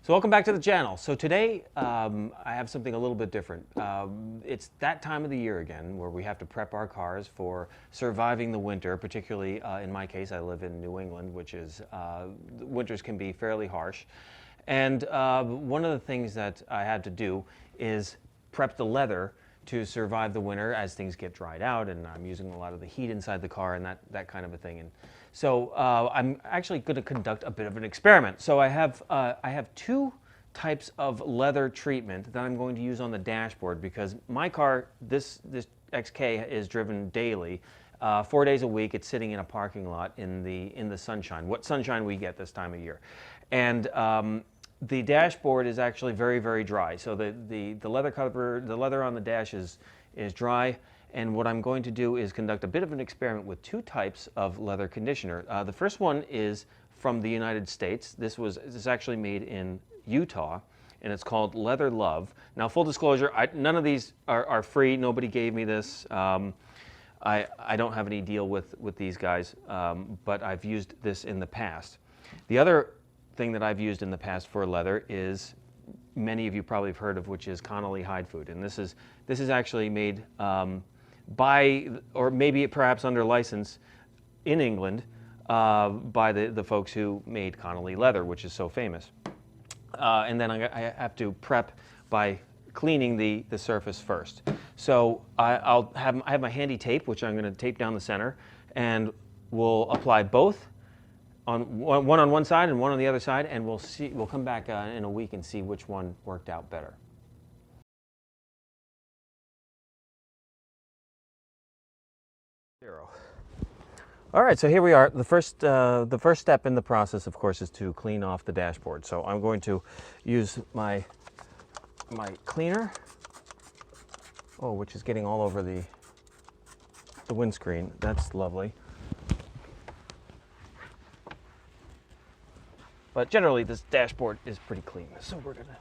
So welcome back to the channel. So today I have something a little bit different. It's that time of the year again where we have to prep our cars for surviving the winter, particularly in my case, I live in New England, which is, winters can be fairly harsh. And one of the things that I had to do is prep the leather to survive the winter as things get dried out, and I'm using a lot of the heat inside the car and that kind of a thing. And so I'm actually going to conduct a bit of an experiment. So I have two types of leather treatment that I'm going to use on the dashboard because my car, this XK, is driven daily, 4 days a week. It's sitting in a parking lot in the sunshine. What sunshine we get this time of year, and the dashboard is actually very, very dry. So the leather cover, the leather on the dash is dry. And what I'm going to do is conduct a bit of an experiment with two types of leather conditioner. The first one is from the United States. This is actually made in Utah, and it's called LeatherLove. Now, full disclosure, none of these are free. Nobody gave me this. I don't have any deal with these guys, but I've used this in the past. The other thing that I've used in the past for leather is, many of you probably have heard of, which is Connolly hide food, and this is actually made by, or maybe perhaps under license in England, by the folks who made Connolly leather, which is so famous. And then I have to prep by cleaning the surface first. So I have my handy tape, which I'm going to tape down the center, and we'll apply both on one on one side and one on the other side, and we'll come back in a week and see which one worked out better. All right, so here we are. The first step in the process, of course, is to clean off the dashboard. So I'm going to use my cleaner, which is getting all over the windscreen. That's lovely. But generally, this dashboard is pretty clean. So we're gonna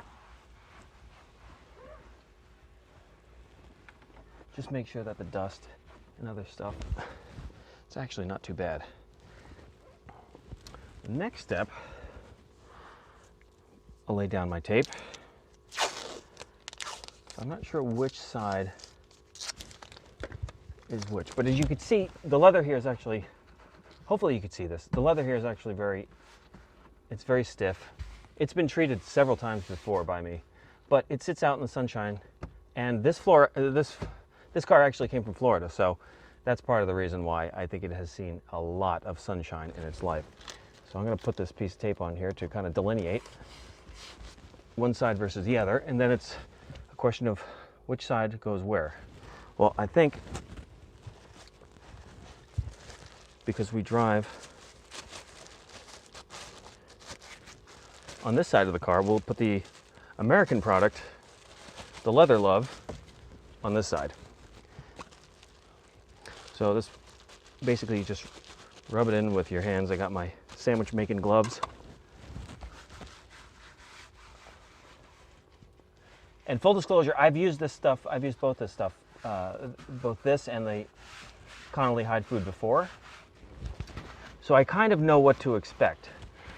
just make sure that the dust and other stuff, it's actually not too bad. The next step, I'll lay down my tape. I'm not sure which side is which, but as you can see, the leather here is actually, hopefully you can see this, the leather here is actually it's very stiff. It's been treated several times before by me, but it sits out in the sunshine, and this car actually came from Florida, so that's part of the reason why I think it has seen a lot of sunshine in its life. So I'm going to put this piece of tape on here to kind of delineate one side versus the other, and then it's a question of which side goes where. Well, I think because we drive on this side of the car, we'll put the American product, the LeatherLove, on this side. So this, basically you just rub it in with your hands. I got my sandwich making gloves. And full disclosure, I've used both this stuff, both this and the Connolly hide food before. So I kind of know what to expect.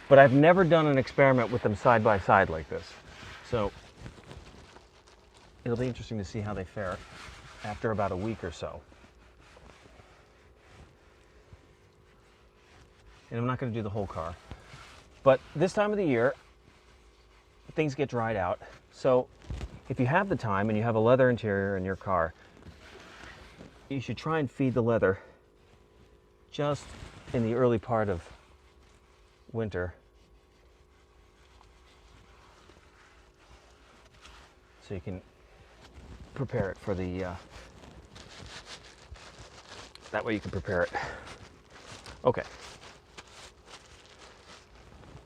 But I've never done an experiment with them side by side like this. So it'll be interesting to see how they fare after about a week or so. And I'm not going to do the whole car. But this time of the year, things get dried out. So if you have the time and you have a leather interior in your car, you should try and feed the leather just in the early part of winter, so you can prepare it for the that way you can prepare it. Okay,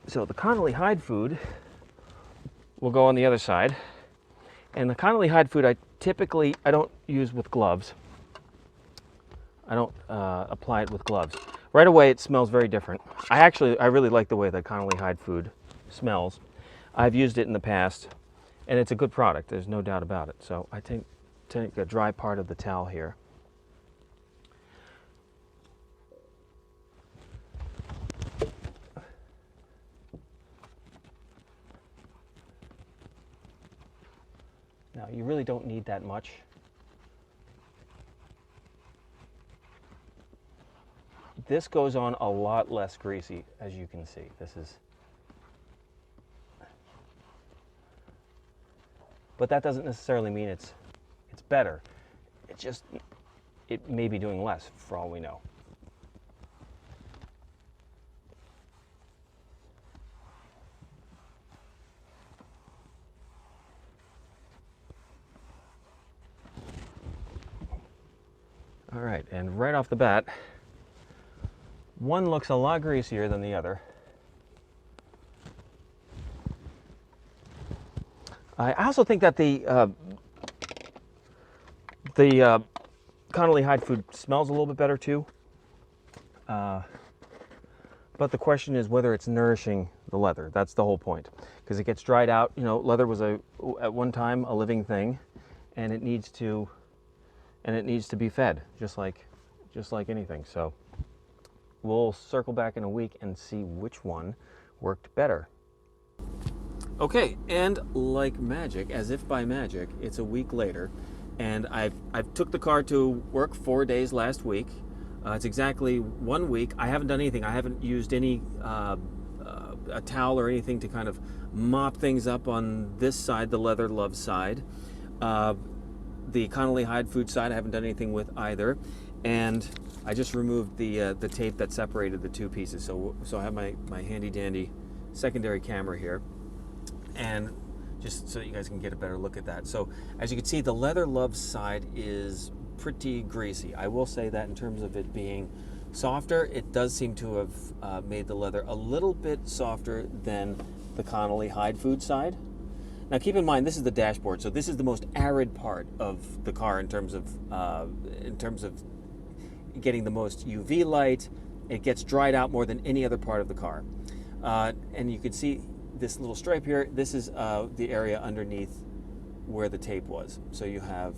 so the Connolly hide food will go on the other side, and the Connolly hide food I don't use with gloves. I don't apply it with gloves. Right away, it smells very different. I really like the way that Connolly hide food smells. I've used it in the past, and it's a good product. There's no doubt about it. So I take a dry part of the towel here. Now, you really don't need that much. This goes on a lot less greasy, as you can see. This is, but that doesn't necessarily mean it's better. It just, it may be doing less for all we know. All right, and right off the bat, one looks a lot greasier than the other. I also think that the Connolly hide food smells a little bit better too. But the question is whether it's nourishing the leather. That's the whole point, because it gets dried out. You know, leather was at one time a living thing, and it needs to be fed, just like anything. So we'll circle back in a week and see which one worked better. Okay, and like magic, as if by magic, it's a week later, and I've took the car to work 4 days last week. It's exactly 1 week. I haven't done anything. I haven't used any a towel or anything to kind of mop things up on this side, the LeatherLove side. The Connolly hide food side, I haven't done anything with either, and I just removed the tape that separated the two pieces. So I have my handy dandy secondary camera here, and just so you guys can get a better look at that. So as you can see, the LeatherLove side is pretty greasy. I will say that in terms of it being softer, it does seem to have made the leather a little bit softer than the Connolly hide food side. Now keep in mind, this is the dashboard, so this is the most arid part of the car in terms of getting the most UV light. It gets dried out more than any other part of the car. And you can see this little stripe here. This is the area underneath where the tape was. So you have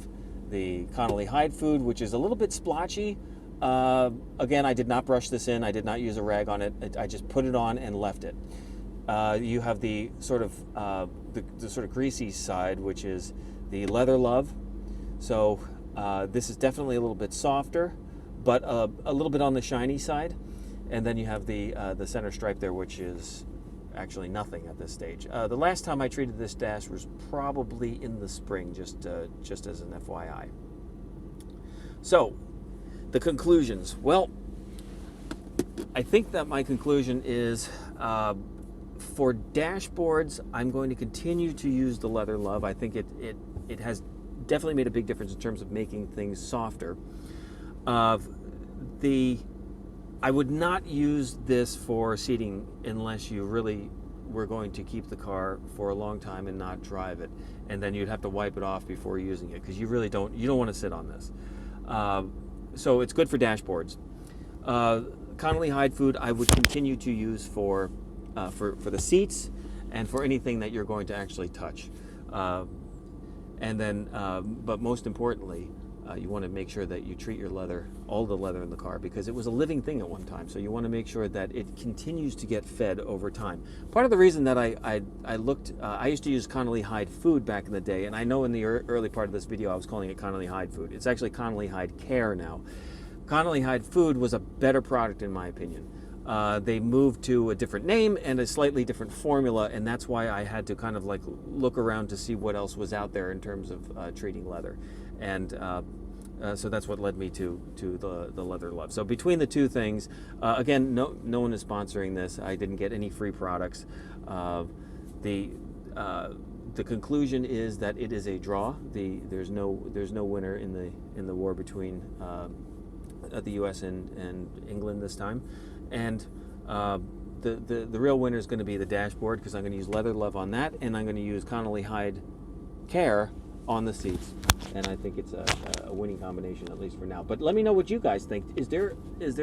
the Connolly hide food, which is a little bit splotchy. Again, I did not brush this in. I did not use a rag on it. I just put it on and left it. You have the sort of the sort of greasy side, which is the LeatherLove. So this is definitely a little bit softer, but a little bit on the shiny side. And then you have the center stripe there, which is actually nothing at this stage. The last time I treated this dash was probably in the spring, just as an FYI. So the conclusions. Well, I think that my conclusion is, for dashboards, I'm going to continue to use the LeatherLove. I think it has definitely made a big difference in terms of making things softer. I would not use this for seating unless you really were going to keep the car for a long time and not drive it, and then you'd have to wipe it off before using it, because you really don't want to sit on this. So it's good for dashboards. Connolly hide food I would continue to use for the seats and for anything that you're going to actually touch. And then, but most importantly, you want to make sure that you treat your leather, all the leather in the car, because it was a living thing at one time. So you want to make sure that it continues to get fed over time. Part of the reason that I used to use Connolly hide food back in the day, and I know in the early part of this video I was calling it Connolly hide food. It's actually Connolly hide care now. Connolly hide food was a better product in my opinion. They moved to a different name and a slightly different formula, and that's why I had to kind of like look around to see what else was out there in terms of treating leather. And so that's what led me to the LeatherLove. So between the two things, again, no one is sponsoring this. I didn't get any free products. The conclusion is that it is a draw. There's no winner in the war between the U.S. and England this time, and the real winner is going to be the dashboard, because I'm going to use LeatherLove on that, and I'm going to use Connolly hide care on the seats, and I think it's a winning combination, at least for now. But let me know what you guys think. Is there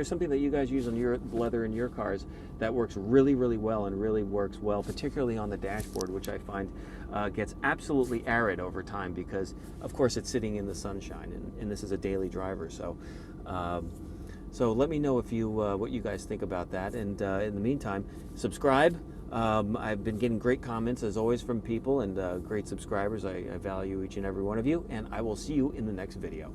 something that you guys use on your leather in your cars that works really, really well and really works well, particularly on the dashboard, which I find gets absolutely arid over time because, of course, it's sitting in the sunshine, and this is a daily driver. So let me know if what you guys think about that. And in the meantime, subscribe. I've been getting great comments as always from people and great subscribers. I value each and every one of you, and I will see you in the next video.